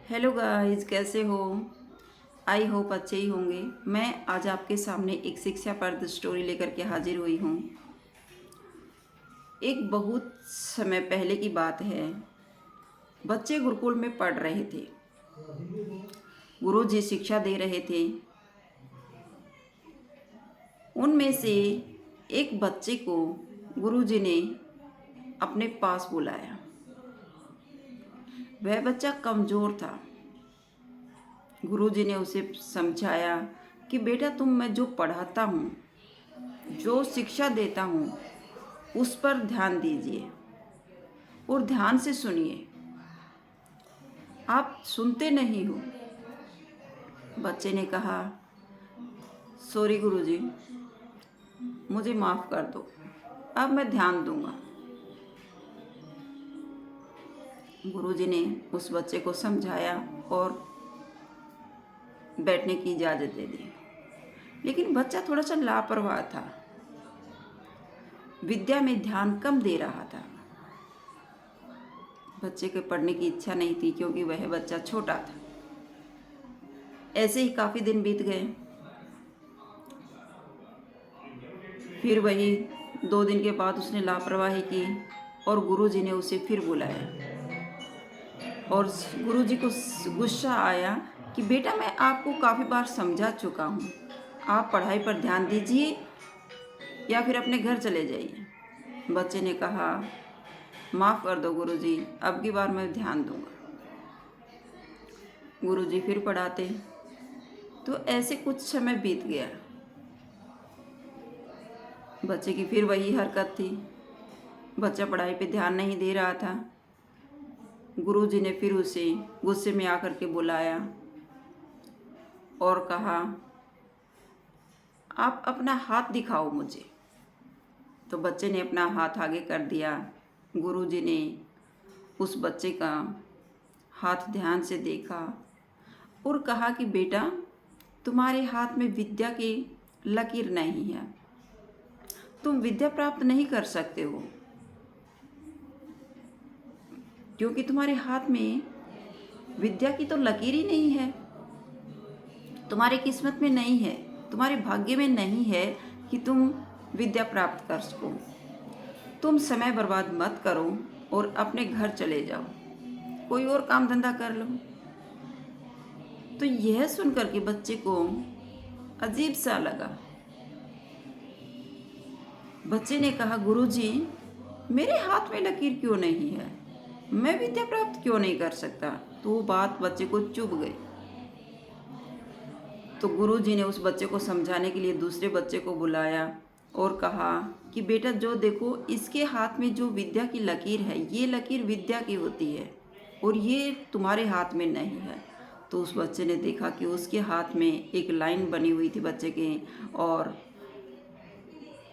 Hello guys, कैसे हो? I hope अच्छे ही होंगे। मैं आज आपके सामने एक शिक्षाप्रद स्टोरी लेकर के हाजिर हुई हूँ। एक बहुत समय पहले की बात है। बच्चे गुरुकुल में पढ़ रहे थे। गुरुजी शिक्षा दे रहे थे। उनमें से एक बच्चे को गुरुजी ने अपने पास बुलाया। वह बच्चा कमज़ोर था। गुरुजी ने उसे समझाया कि बेटा, तुम मैं जो पढ़ाता हूँ, जो शिक्षा देता हूँ, उस पर ध्यान दीजिए और ध्यान से सुनिए। आप सुनते नहीं हो। बच्चे ने कहा, सॉरी गुरुजी, मुझे माफ़ कर दो, अब मैं ध्यान दूंगा। गुरुजी ने उस बच्चे को समझाया और बैठने की इजाज़त दे दी। लेकिन बच्चा थोड़ा सा लापरवाह था। विद्या में ध्यान कम दे रहा था। बच्चे के पढ़ने की इच्छा नहीं थी क्योंकि वह बच्चा छोटा था। ऐसे ही काफ़ी दिन बीत गए। फिर वही 2 दिन के बाद उसने लापरवाही की और गुरुजी ने उसे फिर बुलाया। और गुरुजी को गुस्सा आया कि बेटा, मैं आपको काफ़ी बार समझा चुका हूँ, आप पढ़ाई पर ध्यान दीजिए या फिर अपने घर चले जाइए। बच्चे ने कहा, माफ़ कर दो गुरुजी, अब की बार मैं ध्यान दूंगा। गुरुजी फिर पढ़ाते। तो ऐसे कुछ समय बीत गया। बच्चे की फिर वही हरकत थी। बच्चा पढ़ाई पे ध्यान नहीं दे रहा था। गुरुजी ने फिर उसे गुस्से में आकर के बुलाया और कहा, आप अपना हाथ दिखाओ मुझे। तो बच्चे ने अपना हाथ आगे कर दिया। गुरुजी ने उस बच्चे का हाथ ध्यान से देखा और कहा कि बेटा, तुम्हारे हाथ में विद्या की लकीर नहीं है, तुम विद्या प्राप्त नहीं कर सकते हो क्योंकि तुम्हारे हाथ में विद्या की तो लकीर ही नहीं है। तुम्हारी किस्मत में नहीं है, तुम्हारे भाग्य में नहीं है कि तुम विद्या प्राप्त कर सको। तुम समय बर्बाद मत करो और अपने घर चले जाओ, कोई और काम धंधा कर लो। तो यह सुनकर के बच्चे को अजीब सा लगा। बच्चे ने कहा, गुरुजी, मेरे हाथ में लकीर क्यों नहीं है, मैं विद्या प्राप्त क्यों नहीं कर सकता? तो वो बात बच्चे को चुभ गई। तो गुरुजी ने उस बच्चे को समझाने के लिए दूसरे बच्चे को बुलाया और कहा कि बेटा, जो देखो, इसके हाथ में जो विद्या की लकीर है, ये लकीर विद्या की होती है और ये तुम्हारे हाथ में नहीं है। तो उस बच्चे ने देखा कि उसके हाथ में एक लाइन बनी हुई थी बच्चे के, और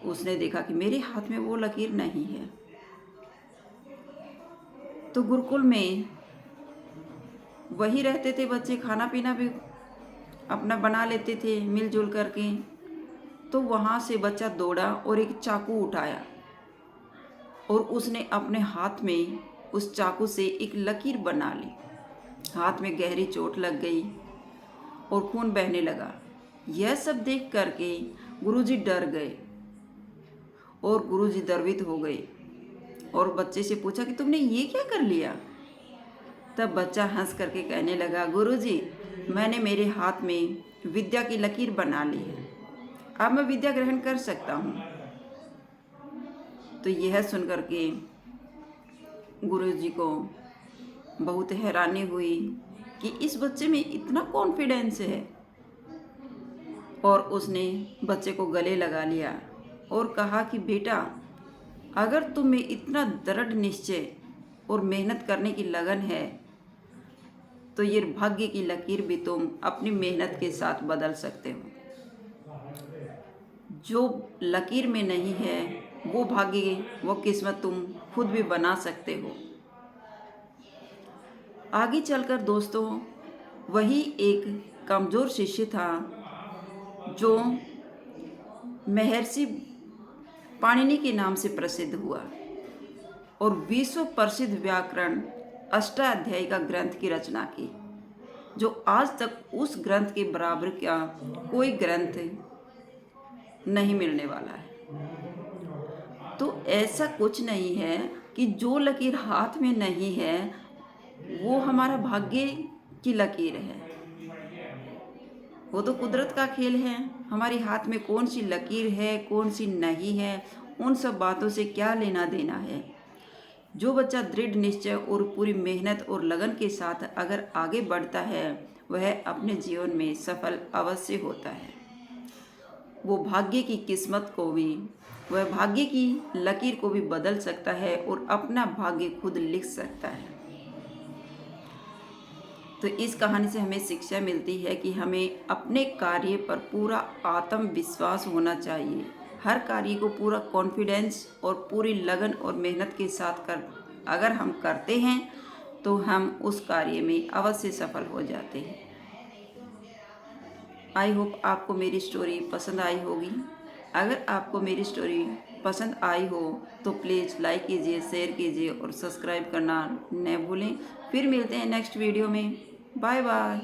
उसने देखा कि मेरे हाथ में वो लकीर नहीं है। तो गुरुकुल में वही रहते थे बच्चे, खाना पीना भी अपना बना लेते थे मिलजुल करके। तो वहाँ से बच्चा दौड़ा और एक चाकू उठाया और उसने अपने हाथ में उस चाकू से एक लकीर बना ली। हाथ में गहरी चोट लग गई और खून बहने लगा। यह सब देख करके गुरुजी डर गए और गुरुजी द्रवित हो गए और बच्चे से पूछा कि तुमने ये क्या कर लिया? तब बच्चा हंस करके कहने लगा, गुरुजी, मैंने मेरे हाथ में विद्या की लकीर बना ली है, अब मैं विद्या ग्रहण कर सकता हूँ। तो यह सुन करके गुरुजी को बहुत हैरानी हुई कि इस बच्चे में इतना कॉन्फिडेंस है। और उसने बच्चे को गले लगा लिया और कहा कि बेटा, अगर तुम में इतना दृढ़ निश्चय और मेहनत करने की लगन है तो ये भाग्य की लकीर भी तुम अपनी मेहनत के साथ बदल सकते हो। जो लकीर में नहीं है वो भाग्य, वो किस्मत तुम खुद भी बना सकते हो। आगे चलकर दोस्तों, वही एक कमज़ोर शिष्य था जो महर्षि पाणिनि के नाम से प्रसिद्ध हुआ और विश्व प्रसिद्ध व्याकरण अष्टाध्यायी का ग्रंथ की रचना की। जो आज तक उस ग्रंथ के बराबर का कोई ग्रंथ नहीं मिलने वाला है। तो ऐसा कुछ नहीं है कि जो लकीर हाथ में नहीं है वो हमारा भाग्य की लकीर है। वो तो कुदरत का खेल है। हमारे हाथ में कौन सी लकीर है, कौन सी नहीं है, उन सब बातों से क्या लेना देना है। जो बच्चा दृढ़ निश्चय और पूरी मेहनत और लगन के साथ अगर आगे बढ़ता है वह अपने जीवन में सफल अवश्य होता है। वो भाग्य की किस्मत को भी, वह भाग्य की लकीर को भी बदल सकता है और अपना भाग्य खुद लिख सकता है। तो इस कहानी से हमें शिक्षा मिलती है कि हमें अपने कार्य पर पूरा आत्मविश्वास होना चाहिए। हर कार्य को पूरा कॉन्फिडेंस और पूरी लगन और मेहनत के साथ अगर हम करते हैं तो हम उस कार्य में अवश्य सफल हो जाते हैं। आई होप आपको मेरी स्टोरी पसंद आई होगी। अगर आपको मेरी स्टोरी पसंद आई हो तो प्लीज़ लाइक कीजिए, शेयर कीजिए और सब्सक्राइब करना न भूलें। फिर मिलते हैं नेक्स्ट वीडियो में। Bye bye.